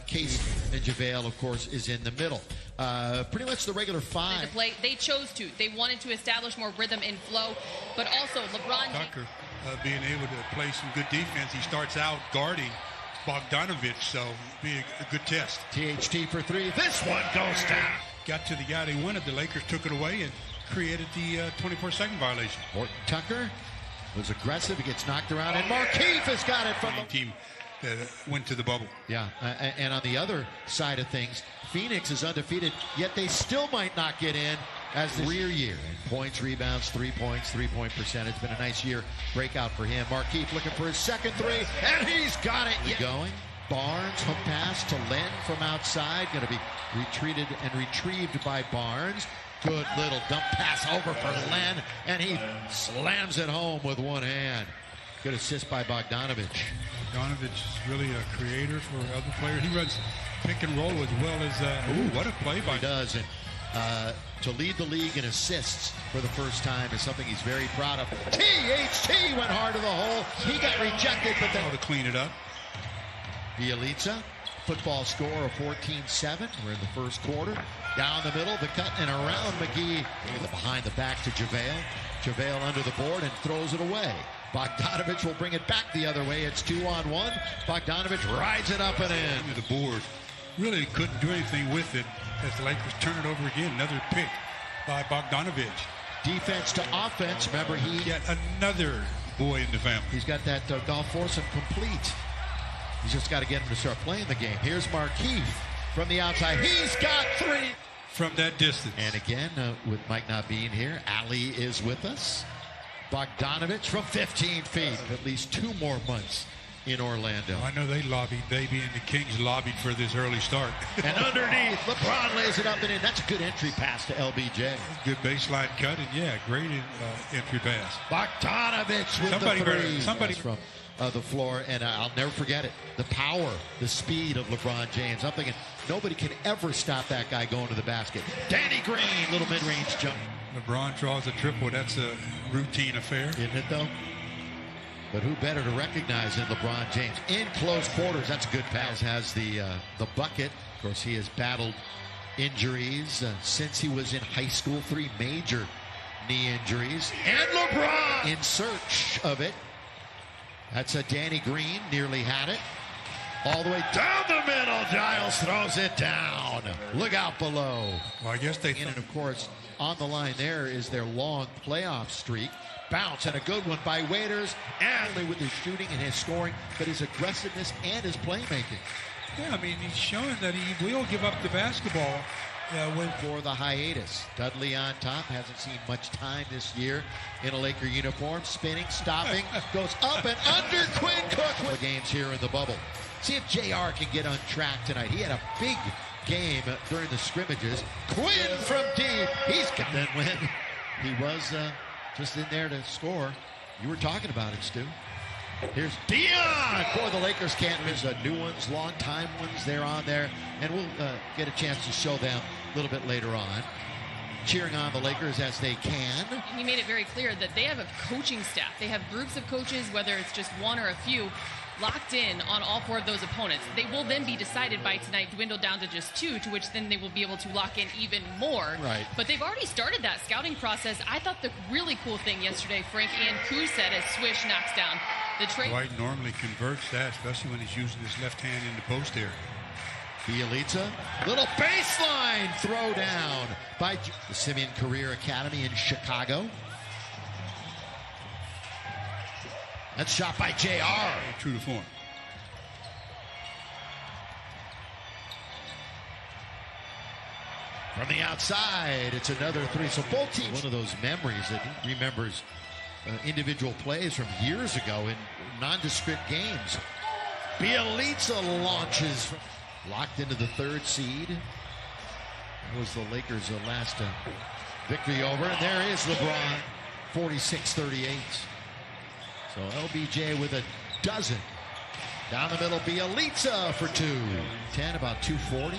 Case and JaVale, of course, is in the middle. Pretty much the regular five. They chose to. They wanted to establish more rhythm and flow, but also LeBron Tucker being able to play some good defense. He starts out guarding Bogdanovich, so it'll be a good test. THT for three. This one goes down. Got to the guy they wanted. The Lakers took it away and created the 24-second violation. Horton Tucker was aggressive. He gets knocked around, and Markieff has got it from the team that went to the bubble. Yeah, and on the other side of things, Phoenix is undefeated, yet they still might not get in as the rear year. And points, rebounds, 3 points, three-point percentage. Been a nice year breakout for him. Markieff looking for his second three, and he's got it. Going. Barnes, hook pass to Len from outside. Going to be retreated and retrieved by Barnes. Good little dump pass over for Len, and he slams it home with one hand. Good assist by Bogdanovich. Bogdanovich is really a creator for other players. He runs pick and roll as well as, what a play by. He does, and to lead the league in assists for the first time is something he's very proud of. THT went hard to the hole. He got rejected, but then to clean it up. Bielitsa, football score of 14-7. We're in the first quarter. Down the middle, the cut, and around McGee. Behind the back to JaVale. JaVale under the board and throws it away. Bogdanovich will bring it back the other way. It's 2-on-1. Bogdanovich rides it up and in. The board really couldn't do anything with it as the Lakers turn it over again. Another pick by Bogdanovich. Defense to offense. Remember, he yet another boy in the family. He's got that golf foursome complete. He's just got to get him to start playing the game. Here's Markieff from the outside. He's got three from that distance. And again, with Mike not being here, Ali is with us. Bogdanovich from 15 feet. At least 2 more months in Orlando. I know they lobbied, baby, and the Kings lobbied for this early start. And underneath, LeBron lays it up and in. That's a good entry pass to LBJ. Good baseline cut, and yeah, great entry pass. Bogdanovich with somebody from the floor, and I'll never forget it. The power, the speed of LeBron James. I'm thinking nobody can ever stop that guy going to the basket. Danny Green, little mid-range jump. LeBron draws a triple. That's a routine affair. Isn't it, though? But who better to recognize than LeBron James? In close quarters, that's a good pass. Has the bucket. Of course, he has battled injuries since he was in high school. 3 major knee injuries. And LeBron in search of it. That's a Danny Green, nearly had it. All the way down the middle, Giles throws it down. Look out below. Well, I guess they... And, of course, on the line there is their long playoff streak. Bounce, and a good one by Waiters. And with his shooting and his scoring, but his aggressiveness and his playmaking. Yeah, I mean, he's showing that he will give up the basketball. For the hiatus. Dudley on top, hasn't seen much time this year in a Laker uniform. Spinning, stopping, goes up and under. Quinn Cook with games here in the bubble. See if JR can get on track tonight. He had a big game during the scrimmages. Quinn from deep. He's got that win. He was just in there to score. You were talking about it, Stu. Here's Dion. Boy, the Lakers can't miss new ones, long-time ones. They're on there, and we'll get a chance to show them a little bit later on. Cheering on the Lakers as they can. He made it very clear that they have a coaching staff. They have groups of coaches, whether it's just one or a few, locked in on all 4 of those opponents. They will then be decided by tonight, dwindle down to just 2, to which then they will be able to lock in even more. Right. But they've already started that scouting process. I thought the really cool thing yesterday, Frank Ancu said, as Swish knocks down the trade. White normally converts that, especially when he's using his left hand in the post area. Bielitsa, little baseline throw down by the Simeon Career Academy in Chicago. That's shot by JR. True to form. From the outside, it's another 3. So both teams, one of those memories that he remembers individual plays from years ago in nondescript games. Bielitsa launches. Locked into the 3rd seed. That was the Lakers' last victory over. And there is LeBron, 46-38. So LBJ with a dozen. Down the middle, Bielitsa for 2. 10, about 240.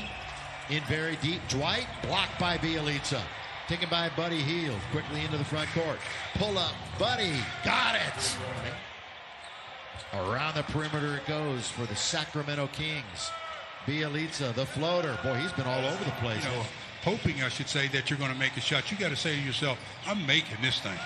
In very deep. Dwight blocked by Bielitsa. Taken by Buddy Hield. Quickly into the front court. Pull up. Buddy. Got it. Around the perimeter it goes for the Sacramento Kings. Bielitsa, the floater. Boy, he's been all over the place. You know, hoping, I should say, that you're going to make a shot. You got to say to yourself, I'm making this thing.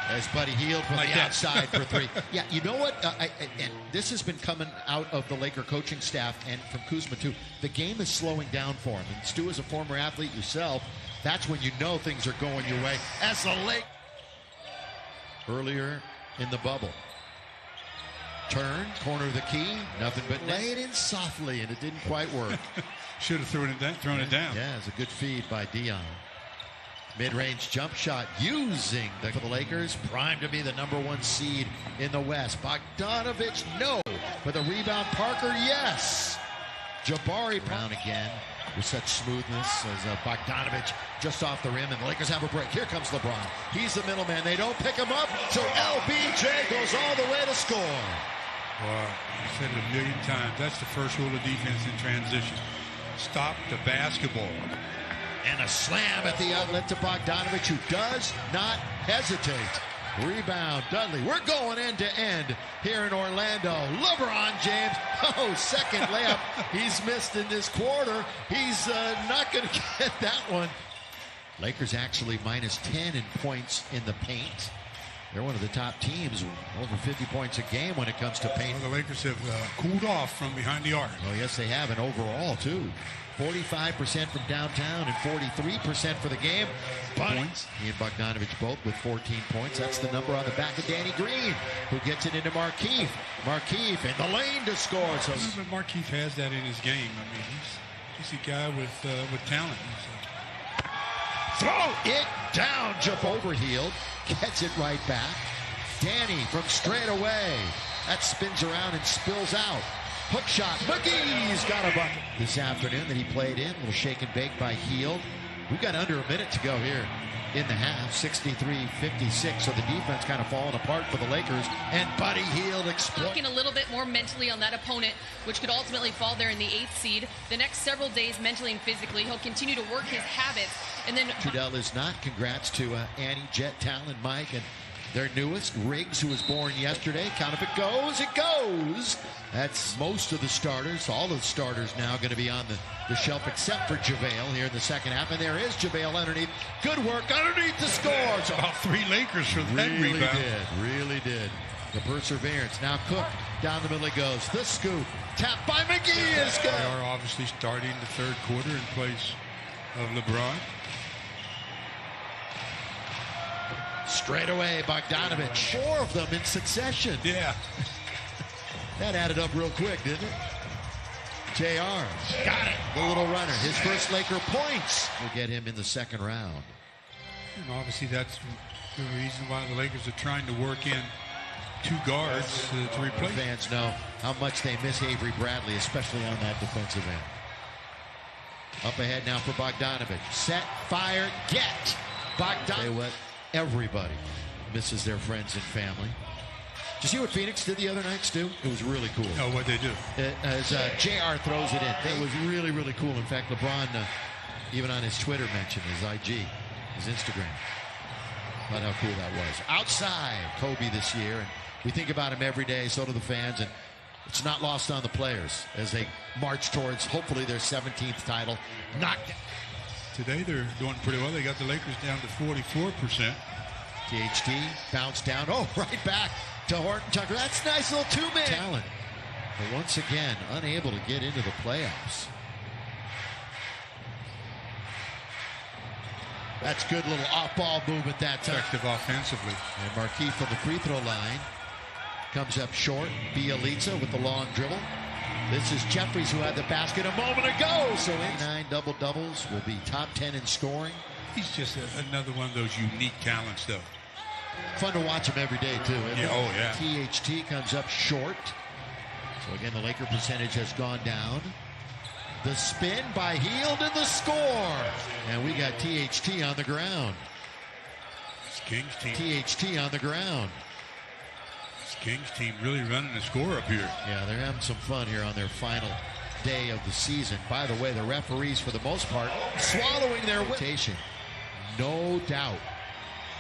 As Buddy Hield from Like the that. outside for three. Yeah, you know what? And this has been coming out of the Laker coaching staff and from Kuzma, too. The game is slowing down for him. And Stu, as a former athlete yourself, that's when you know things are going your way. As the Lake earlier in the bubble. Turn, corner of the key, nothing but laid in softly, and it didn't quite work. Should have thrown it down. Yeah, it's a good feed by Dion. Mid-range jump shot using for the Lakers, primed to be the #1 seed in the West. Bogdanovich, no. For the rebound, Parker, yes. Jabari Brown again with such smoothness as Bogdanovich just off the rim, and the Lakers have a break. Here comes LeBron. He's the middleman. They don't pick him up, so LBJ goes all the way to score. Wow, I said it a million times. That's the first rule of defense in transition. Stop the basketball. And a slam at the outlet to Bogdanovich, who does not hesitate. Rebound, Dudley. We're going end to end here in Orlando. LeBron James, second layup he's missed in this quarter. He's not going to get that one. Lakers actually -10 in points in the paint. They're one of the top teams, over 50 points a game when it comes to paint. Well, the Lakers have cooled off from behind the arc. Oh, yes, they have, and overall, too. 45% from downtown and 43% for the game. Points. He and Bogdanovich both with 14 points. That's the number on the back of Danny Green, who gets it into Markieff. Markieff in the lane to score. So But Markieff has that in his game. I mean, he's a guy with talent. throw it down. Jump over Hield. Gets it right back. Danny from straight away. That spins around and spills out. Hook shot. McGee's got a bucket this afternoon that he played in. A little shake and bake by Hield. We've got under a minute to go here in the half. 63-56. So the defense kind of falling apart for the Lakers. And Buddy Hield exploits. Looking a little bit more mentally on that opponent, which could ultimately fall there in the 8th seed. The next several days, mentally and physically, he'll continue to work his habits. And then Trudell is not. Congrats to Annie, Jet, Talon, Mike, and their newest, Riggs, who was born yesterday. Count if it goes, it goes. That's most of the starters. All of the starters now going to be on the shelf except for JaVale here in the second half. And there is JaVale underneath. Good work underneath the score. So about 3 Lakers for that rebound. Really did. The perseverance. Now Cook down the middle he goes. The scoop. Tap by McGee is good. They are obviously starting the third quarter in place of LeBron. Straight away, Bogdanovich. 4 of them in succession. Yeah. That added up real quick, didn't it? JR. Got it. The little runner. His first Laker points will get him in the second round. And obviously that's the reason why the Lakers are trying to work in 2 guards to replace. Fans know how much they miss Avery Bradley, especially on that defensive end. Up ahead now for Bogdanovich. Set, fire, get. Bogdanovich. What? Everybody misses their friends and family. Did you see what Phoenix did the other night, Stu? It was really cool. Oh, what they do? As JR throws it in. It was really, really cool. In fact, LeBron, even on his Twitter, mentioned his IG, his Instagram. About how cool that was. Outside, Kobe this year. And we think about him every day, so do the fans. And it's not lost on the players as they march towards, hopefully, their 17th title. Knocked. Today they're doing pretty well. They got the Lakers down to 44%. THT bounced down. Oh, right back to Horton Tucker. That's a nice little 2-man talent. But once again, unable to get into the playoffs. That's good little off-ball movement that time. Effective offensively. And Markieff from the free throw line comes up short. Bielitsa with the long dribble. This is Jeffries, who had the basket a moment ago. So 9 double-doubles, will be top 10 in scoring. He's just another one of those unique talents, though. Fun to watch him every day, too. Yeah, oh, yeah. THT comes up short. So, again, the Laker percentage has gone down. The spin by Hield and the score. And we got THT on the ground. It's Kings team. THT on the ground. Kings team really running the score up here. Yeah, they're having some fun here on their final day of the season. By the way, the referees, for the most part, swallowing their rotation. No doubt.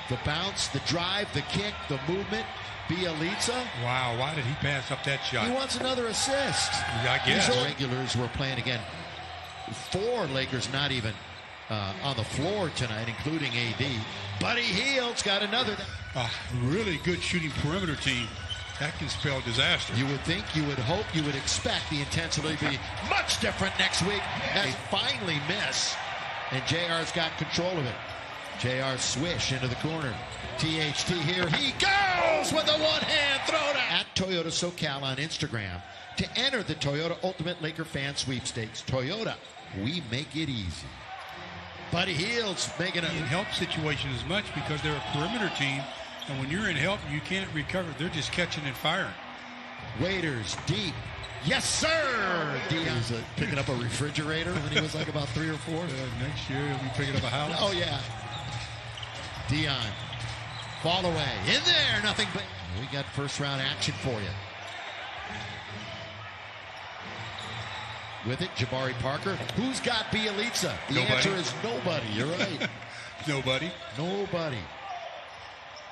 The bounce, the drive, the kick, the movement, Bielitsa. Wow, why did he pass up that shot? He wants another assist. I guess. These regulars were playing again. 4 Lakers not even on the floor tonight, including AD. Buddy Hield's got another. A really good shooting perimeter team. That can spell disaster. You would think, you would hope, you would expect the intensity to be much different next week as they finally miss. And JR's got control of it. JR swish into the corner. THT here. He goes with a one-hand throwdown. At Toyota SoCal on Instagram to enter the Toyota Ultimate Laker Fan Sweepstakes. Toyota, we make it easy. Buddy Hield's making a in help situation as much because they're a perimeter team. And when you're in help, you can't recover. They're just catching and firing. Waiters deep. Yes, sir. Dion was picking up a refrigerator when he was like about 3 or 4. Next year, he'll be picking up a house. Oh, yeah. Dion. Fall away. In there. Nothing but. We got first round action for you. With it, Jabari Parker. Who's got Bielitsa? The answer is nobody. You're right. Nobody. Nobody.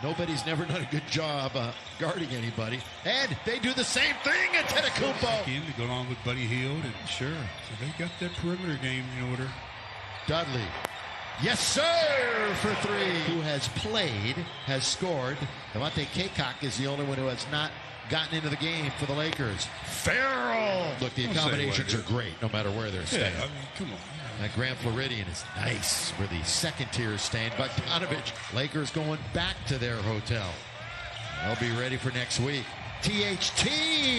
Nobody's never done a good job guarding anybody. And they do the same thing at Antetokounmpo. Again, to go along with Buddy Hield. And sure. So they got that perimeter game in order. Dudley. Yes, sir, for 3. Who has played, has scored. Devontae Kaycock is the only one who has not gotten into the game for the Lakers. Farrell. Look, the accommodations are great no matter where they're staying. Yeah, I mean, come on. That Grand Floridian is nice where the second tier is staying. Bogdanovich, Lakers going back to their hotel. They'll be ready for next week. THT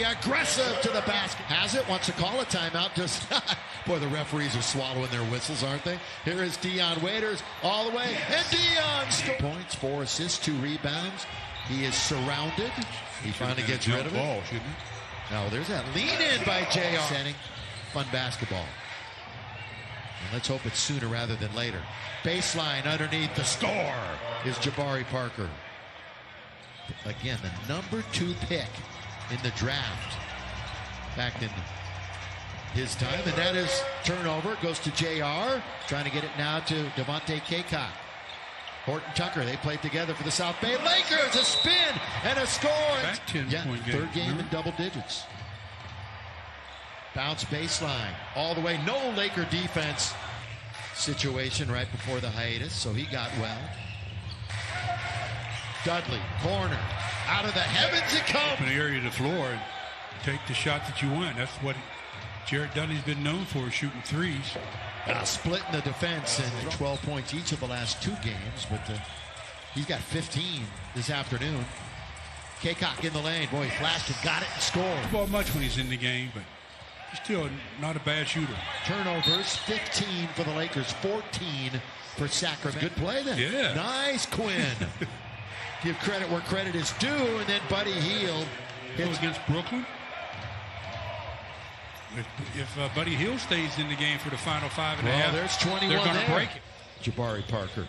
aggressive to the basket. Has it, wants to call a timeout. Does not. Boy, the referees are swallowing their whistles, aren't they? Here is Dion Waiters all the way. And Dion scores. Points, 4 assists, 2 rebounds. He is surrounded. He finally gets rid of it. Ball, shouldn't he? Now there's that lean in by JR. Setting fun basketball. And let's hope it's sooner rather than later. Baseline underneath the score is Jabari Parker. Again, the number 2 pick in the draft back in his time. And that is turnover. Goes to JR. Trying to get it now to Devontae Kaycock. Horton Tucker, they played together for the South Bay Lakers. A spin and a score. Back 10-point game. Third game in double digits. Bounce baseline all the way. No Laker defense situation right before the hiatus, so he got well. Dudley, corner. Out of the heavens it comes. Open area of the floor and take the shot that you want. That's what Jared Dudley's been known for, shooting threes. Splitting the defense and 12 points each of the last 2 games, but he's got 15 this afternoon. Kaycock in the lane. Boy, he flashed and got it and scored. Well, much when he's in the game, but he's still not a bad shooter. Turnovers, 15 for the Lakers, 14 for Sacramento. Good play then. Yeah. Nice, Quinn. Give credit where credit is due, and then Buddy Hield hits against Brooklyn. If Buddy Hield stays in the game for the final 5.5, there's 21 they're going to break it. Jabari Parker.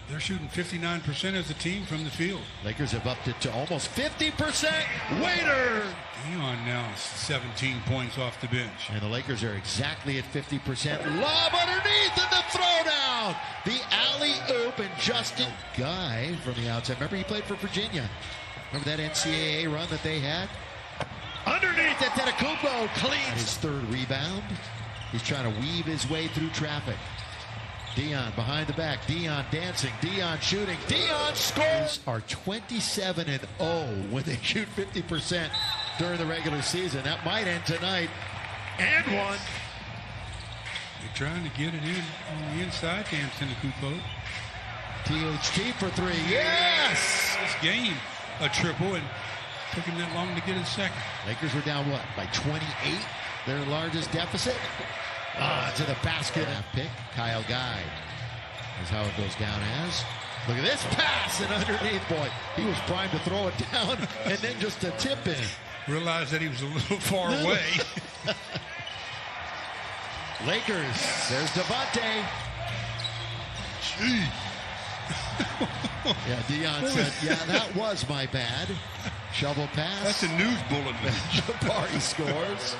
They're shooting 59% as a team from the field. Lakers have upped it to almost 50%. Waiter! Dion now 17 points off the bench. And the Lakers are exactly at 50%. Lob underneath and the throwdown. The alley-oop and Justin Guy from the outside. Remember he played for Virginia. Remember that NCAA run that they had? Underneath Antetokounmpo cleans his 3rd rebound. He's trying to weave his way through traffic. Dion behind the back. Dion dancing. Dion shooting. Dion scores. Are 27-0 when they shoot 50% during the regular season. That might end tonight. And one. They're trying to get it in on the inside. Antetokounmpo. THT for 3. Yes! This game a triple and took him that long to get his second. Lakers were down what? By 28? Their largest deficit? To the basket. Pick, Kyle Guy. Is how it goes down as. Look at this pass and underneath, boy. He was primed to throw it down and then just a tip in. Realized that he was a little far away. Lakers, there's Devontae. Gee. Yeah, Dion said, yeah, that was my bad. Shovel pass. That's a news bulletin. Jabari scores.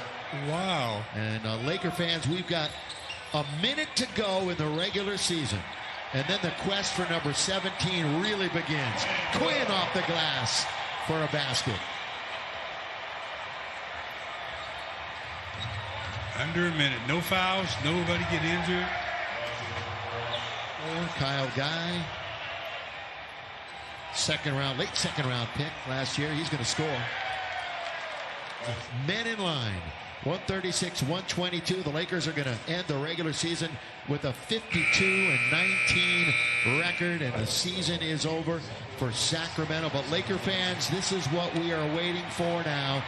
Wow. And Laker fans, we've got a minute to go in the regular season. And then the quest for number 17 really begins. Quinn off the glass. for a basket. Under a minute. No fouls. Nobody get injured. Kyle Guy. Late second round pick last year. He's going to score. Men in line. 136-122. The Lakers are going to end the regular season with a 52-19 record, and the season is over for Sacramento. But Laker fans, this is what we are waiting for now.